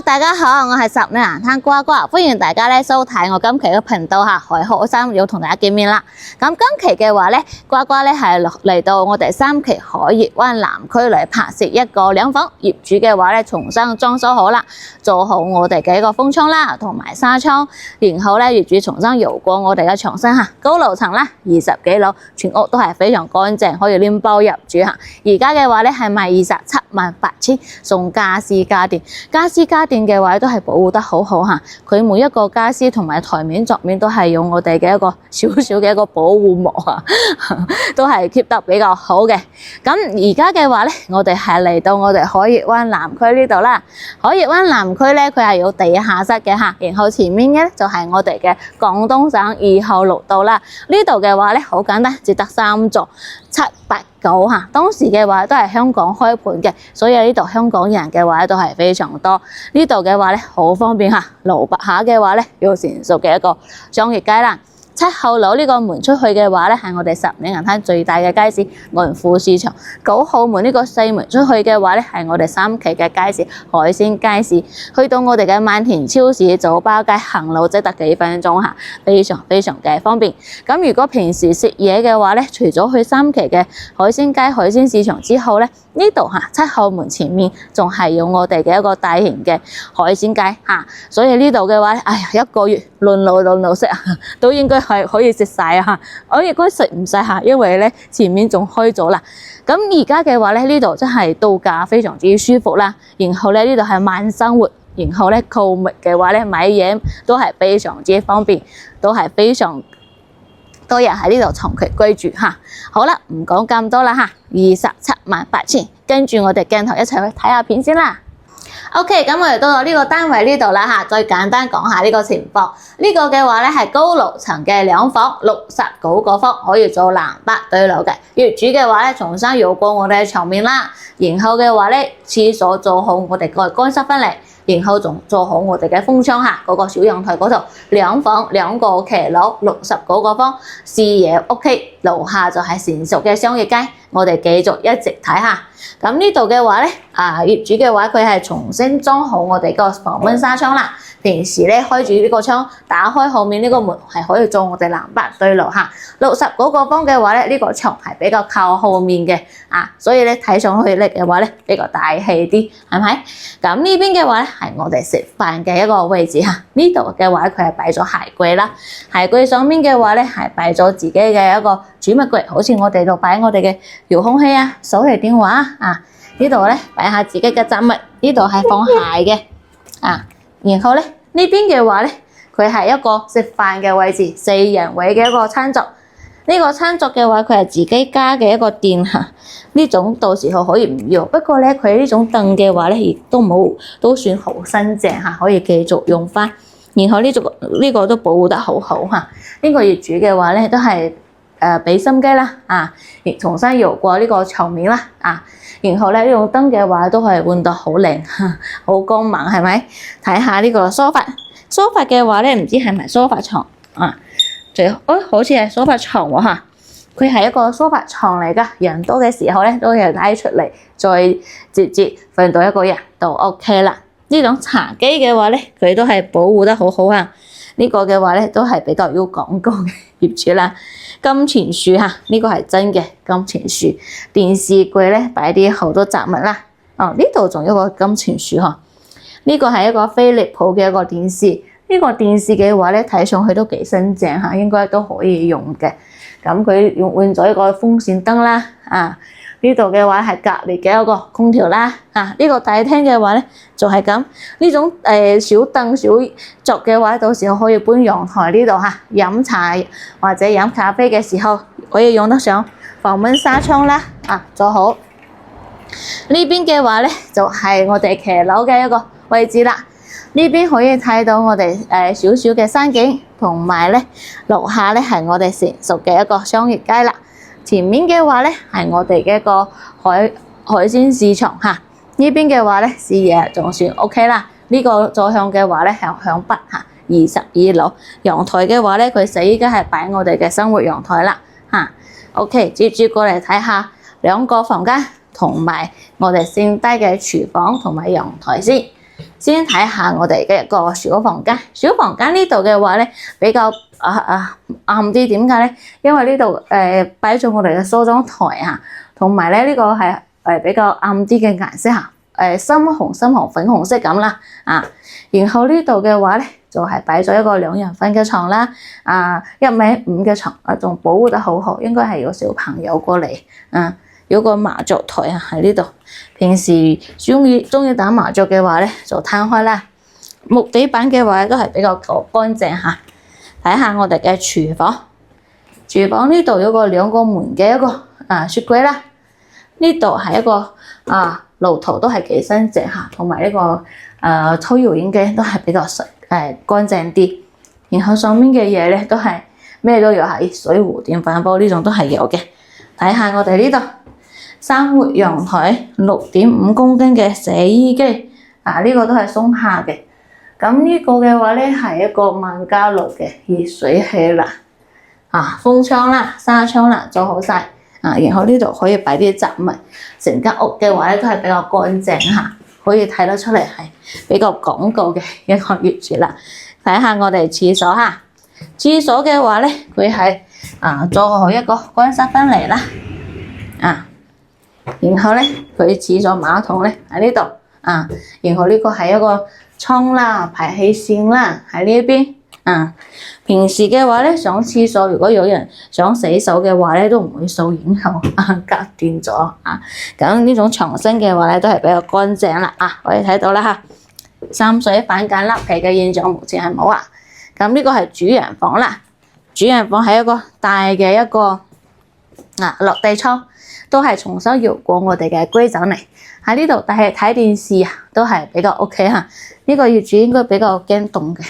大家好，我係十里蘭灘瓜瓜，歡迎大家咧收睇我今期嘅頻道吓，係好心要同大家見面啦。咁今期嘅話咧，瓜瓜咧係嚟到我哋3期海悅灣南區嚟拍攝一個兩房，業主嘅話咧重新裝修好啦，做好我哋嘅一個風窗啦，同埋紗窗，然後咧業主重新搖過我哋嘅牆身吓，高樓層啦，20幾樓，全屋都係非常乾淨，可以拎包入住吓。而家嘅話咧係賣278000，送家私家電，家私家電嘅話都係保護得好好吓，佢每一個家私同埋台面桌面都係用我哋嘅一個少少嘅一個保護膜啊，都係 keep 得比較好嘅。咁而家嘅話咧，我哋係嚟到我哋海悅灣南區呢度啦。海悅灣南區咧，佢係有地下室嘅吓，然後前面嘅就係我哋嘅廣東省2號綠道啦。呢度嘅話咧好簡單，只得3座789吓，當時嘅話都係香港開盤嘅，所以呢度香港人嘅話都係非常多。呢度嘅話咧好方便吓，樓下嘅話咧有成熟嘅一個商業街啦。7號樓呢個門出去嘅話咧，係我哋十里銀灘最大嘅街市銀富市場。9號門呢個細門出去嘅話咧，係我哋3期嘅街市海鮮街市。去到我哋嘅萬田超市酒吧街行路即得幾分鐘吓，非常嘅方便。咁如果平時食嘢嘅話咧，除咗去3期嘅海鮮街海鮮市場之後咧，呢度吓7號門前面仲係有我哋嘅一個大型嘅海鮮街吓，所以呢度嘅話，哎呀一個月輪流食啊，都應該係可以食晒啊！我應該食唔晒吓，因為咧前面仲開咗啦。咁而家嘅話咧，呢度真係度假非常之舒服啦。然後咧呢度係慢生活，然後咧購物嘅話咧買嘢都係非常之方便，都係非常多人喺呢度長期居住吓。好啦，唔講咁多啦吓，278,000，跟住我哋鏡頭一齊去睇下片先啦。OK， 咁我哋到呢個單位呢度啦吓，再簡單講下呢個情況。呢個嘅話咧係高樓層嘅兩房，69個方，可以做南北對樓嘅。業主嘅話咧重新搖過我哋嘅牆面啦，然後嘅話咧廁所做好我哋個乾濕分離，然後仲做好我哋嘅風窗下嗰個小陽台嗰度，兩房2個騎樓，69個方，視野 OK， 樓下就係成熟嘅商業街。我哋繼續一直睇下。咁呢度嘅話咧，業主嘅話佢係重新裝好我哋個防蚊紗窗啦。平時咧開住呢個窗，打開後面呢個門係可以做我哋南北對樓下。69個方嘅話咧，呢個牆係比較靠後面嘅所以咧睇上去咧嘅話咧比較大氣啲，係咪？咁呢邊嘅話咧係我哋食飯嘅一個位置吓。呢度嘅話佢係擺咗鞋櫃啦，鞋櫃上面嘅話咧係擺咗自己嘅一個儲物櫃，好似我哋度擺我哋嘅遙控器啊、手提電話呢度咧擺下自己嘅雜物，呢度係放鞋嘅然後咧呢邊嘅話咧，佢係一個食飯嘅位置，4人位嘅一個餐桌。呢個餐桌嘅話，佢係自己加嘅一個墊吓，呢種到時候可以唔要。不過咧，佢呢種凳嘅話咧，亦都算好新淨吓，可以繼續用翻。然後呢個都保護得好好吓。呢個業主嘅話咧，都係俾心機啦亦重新搖過呢個牆面啦然後咧呢種燈嘅話都係換得好靚，好光猛，係咪？睇下呢個梳化嘅話咧，唔知係咪梳化床好似係梳化床喎吓，佢係一個梳化床嚟噶，人多嘅時候咧都係拉出嚟，再直接瞓到一個人就 OK 啦。呢種茶几嘅話咧，佢都係保護得好好呢個嘅話咧都係比較要講究嘅業主啦。金錢樹呢個係真嘅金錢樹。電視櫃咧擺啲好多雜物啦。呢度仲有一個金錢樹呢個係一個飛利浦嘅一個電視。呢個電視嘅話咧睇上去都幾新淨應該都可以用嘅。咁佢換咗一個風扇燈啦。呢度嘅話係隔離嘅一個空調啦。呢個大廳嘅話咧就係咁。呢種小凳小桌嘅話，到時候可以搬陽台呢度飲茶或者飲咖啡嘅時候可以用得上防蚊紗窗啦。做好呢邊嘅話咧就係我哋騎樓嘅一個位置啦。呢邊可以睇到我哋少少嘅山景，同埋咧樓下咧係我哋成熟嘅一個商業街啦。前面嘅話咧係我哋嘅一個海鮮市場呢邊嘅話咧視野仲算 OK 啦。呢個坐向嘅話咧係向北22樓。陽台嘅話咧佢依家係擺我哋嘅生活陽台啦OK， 接住過嚟睇下2個房間同埋我哋剩低嘅廚房同埋陽台先。先睇下我哋嘅一個小房間。小房間呢度嘅話咧，比較暗啲，點解咧？因為呢度擺咗我哋嘅梳妝台啊，同埋咧呢個係比較暗啲嘅顏色嚇，深紅、粉紅色咁啦啊。然後呢度嘅話咧，就係擺咗一個2人份嘅床啦，1.5米嘅床，仲保護得好好，應該係有小朋友過嚟啊。有個麻雀台啊喺呢度，平時中意打麻雀嘅話咧，就攤開啦。木地板嘅話都係比較乾淨嚇。睇下我哋嘅廚房，廚房呢度有個2個門嘅一個雪櫃啦。呢度係一個爐頭都係幾新淨嚇，同埋呢個抽油煙機都係比較乾淨啲。然後上面嘅嘢咧都係咩都有嚇，水壺、電飯煲呢種都係有嘅。睇下我哋呢度。生活陽台6.5公斤嘅洗衣機，呢個都係松下嘅。咁呢個嘅話咧係一個萬家樂嘅熱水器啦，風窗啦、紗窗啦做好晒，然後呢度可以擺啲雜物，成間屋嘅話咧都係比較乾淨嚇，可以睇得出嚟係比較講究嘅一個業主啦。睇下我哋廁所嚇，廁所嘅話咧佢係做好一個乾濕分離啦，然後咧，佢廁所馬桶咧喺呢度，然後呢個係一個沖啦、排氣扇啦喺呢邊，平時嘅話咧上廁所，如果有人想洗手嘅話咧，都唔會受影響，隔斷咗咁呢種牆身嘅話咧都係比較乾淨啦，可以睇到啦嚇，滲水反梘甩皮嘅現象目前係冇啊。咁呢個係主人房啦，主人房係一個大嘅一個落地窗。都係重新搖過我哋嘅龜走嚟喺呢度，但係睇電視都係比較 OK 嚇。呢個業主應該比較驚凍嘅，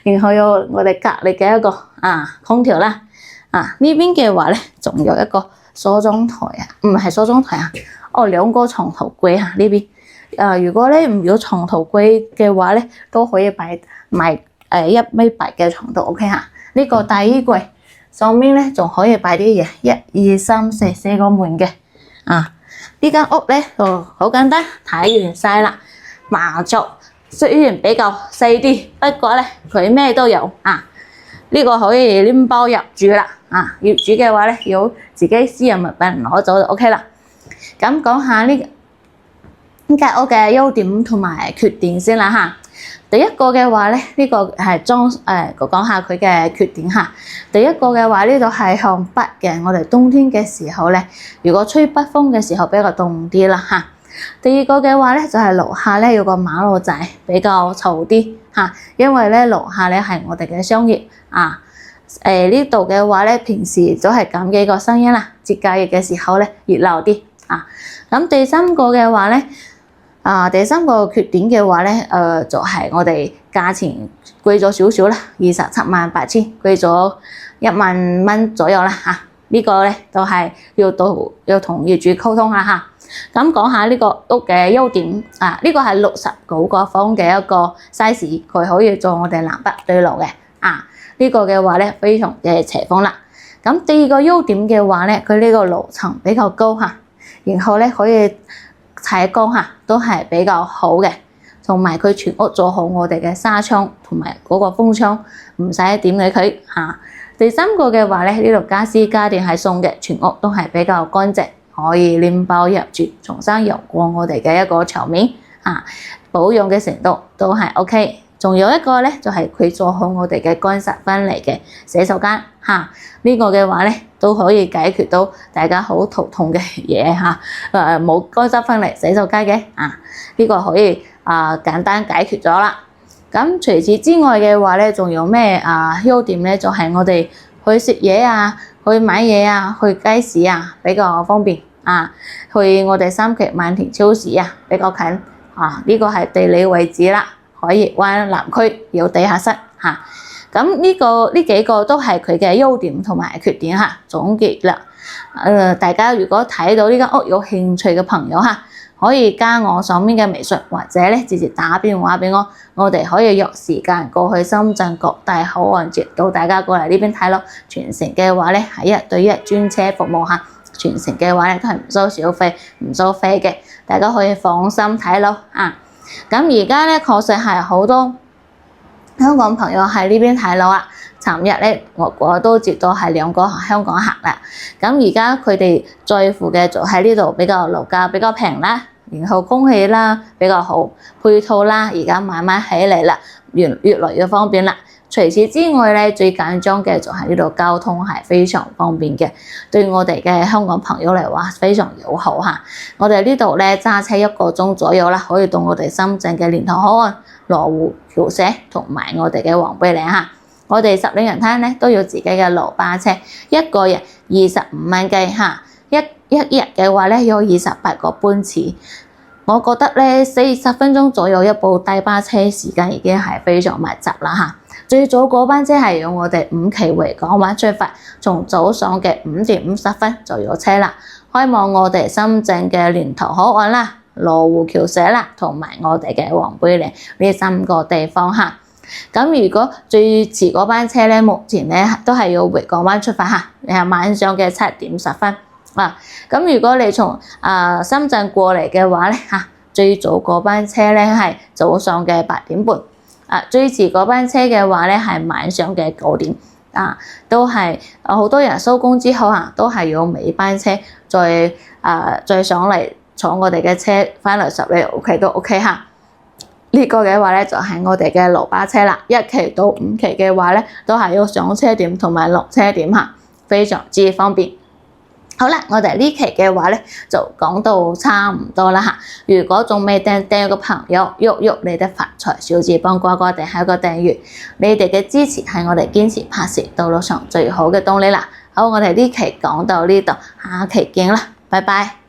然後有我哋隔離嘅一個空調啦，呢邊嘅話咧仲有一個梳妝台唔係梳妝台2個床頭櫃呢邊。如果咧唔要床頭櫃嘅話咧，都可以買1.8米嘅床都 OK 嚇。呢個大衣櫃。上面咧仲可以擺啲嘢，1、2、3、4個門嘅，呢間屋咧就好簡單，睇完晒啦。麻雀雖然比較細啲，不過咧佢咩都有呢個可以拎包入住啦。業主嘅話咧有自己私人物品攞走就 OK 啦。咁講下呢間屋嘅優點同埋缺點先啦嚇。第一個嘅話咧，呢個係講下佢嘅缺點嚇。第一個嘅話，呢度係向北嘅，我哋冬天嘅時候咧，如果吹北風嘅時候比較凍啲啦嚇。第二個嘅話咧，就係樓下咧有個馬路仔比較嘈啲嚇，因為咧樓下咧係我哋嘅商業呢度嘅話咧，平時都係咁幾個聲音啦，節假日嘅時候咧熱鬧啲咁第三個嘅話咧。第三個缺點嘅話咧，就係我哋價錢貴咗少少啦，278,000，貴咗1萬蚊左右啦嚇。呢個咧都係要同業主溝通啦嚇。咁講下呢個屋嘅優點呢個係69個方嘅一個 size， 佢可以做我哋南北對爐嘅呢個嘅話咧非常嘅斜方啦。咁第二個優點嘅話咧，佢呢個樓層比較高嚇，然後咧可以採光都係比較好嘅，同埋佢全屋做好我哋嘅紗窗同埋嗰個風窗，唔使點嘅佢第三個嘅話咧，呢度家私家電係送嘅，全屋都係比較乾淨，可以拎包入住，重新油過我哋嘅一個牆面保養嘅程度都係 OK。仲有一個咧，就係佢做好我哋嘅乾濕分離嘅洗手間呢個嘅話咧都可以解決到大家好頭痛嘅嘢冇乾濕分離洗手間嘅呢個可以簡單解決咗啦。咁除此之外嘅話咧，仲有咩優點咧？就係我哋去食嘢去買嘢去街市比較方便去我哋3期萬田超市比較近呢個係地理位置啦。海逸灣南區有地下室咁呢幾個都係佢嘅優點同埋缺點總結啦。大家如果睇到呢間屋有興趣嘅朋友可以加我上面嘅微信，或者咧直接打電話俾我，我哋可以約時間過去深圳各大口岸節到大家過嚟呢邊睇咯。全程嘅話咧係1對1專車服務全程嘅話咧都係唔收小費唔收費嘅，大家可以放心睇咯咁而家咧確實係好多香港朋友喺呢邊睇樓啦。尋日咧，我都接到係2個香港客啦。咁而家佢哋在乎嘅就喺呢度比較樓價比較平啦，然後空氣啦比較好，配套啦而家慢慢起嚟啦，越嚟越方便啦。除此之外咧，最緊張嘅就係呢度交通係非常方便嘅，對我哋嘅香港朋友嚟話非常友好嚇。我哋呢度咧揸車1個鐘左右啦，可以到我哋深圳嘅蓮塘口岸、羅湖橋社同埋我哋嘅黃貝嶺嚇。我哋10里洋灘咧都有自己嘅路巴車，一個人25蚊雞嚇，一日嘅話咧有28個班次。我覺得咧40分鐘左右一部大巴車，時間已經係非常密集啦嚇。最早嗰班車係由我哋5期回港灣出發，從早上嘅5點50分就有車啦，開往我哋深圳嘅蓮塘口岸啦、羅湖橋社啦，同埋我哋嘅黃貝嶺呢3個地方嚇。咁如果最遲嗰班車咧，目前咧都係要回港灣出發嚇，係晚上嘅7點10分啊。咁如果你從深圳過嚟嘅話咧嚇，最早嗰班車咧係早上嘅8點半。最遲嗰班車嘅話咧係晚上嘅9點都係好多人收工之後都係要尾班車再上嚟坐我哋嘅車翻嚟10里屋企都 OK 嚇。呢個嘅話咧就係我哋嘅路巴車啦，1期到5期嘅話咧都係要上車點同埋落車點嚇，非常之方便。好啦，我哋呢期嘅話咧就講到差唔多啦嚇。如果仲未訂閱嘅朋友，喐你的發財小字幫呱呱訂下個訂閱，你哋嘅支持係我哋堅持拍攝道路上最好嘅動力啦。好，我哋呢期講到呢度，下期見啦，拜拜。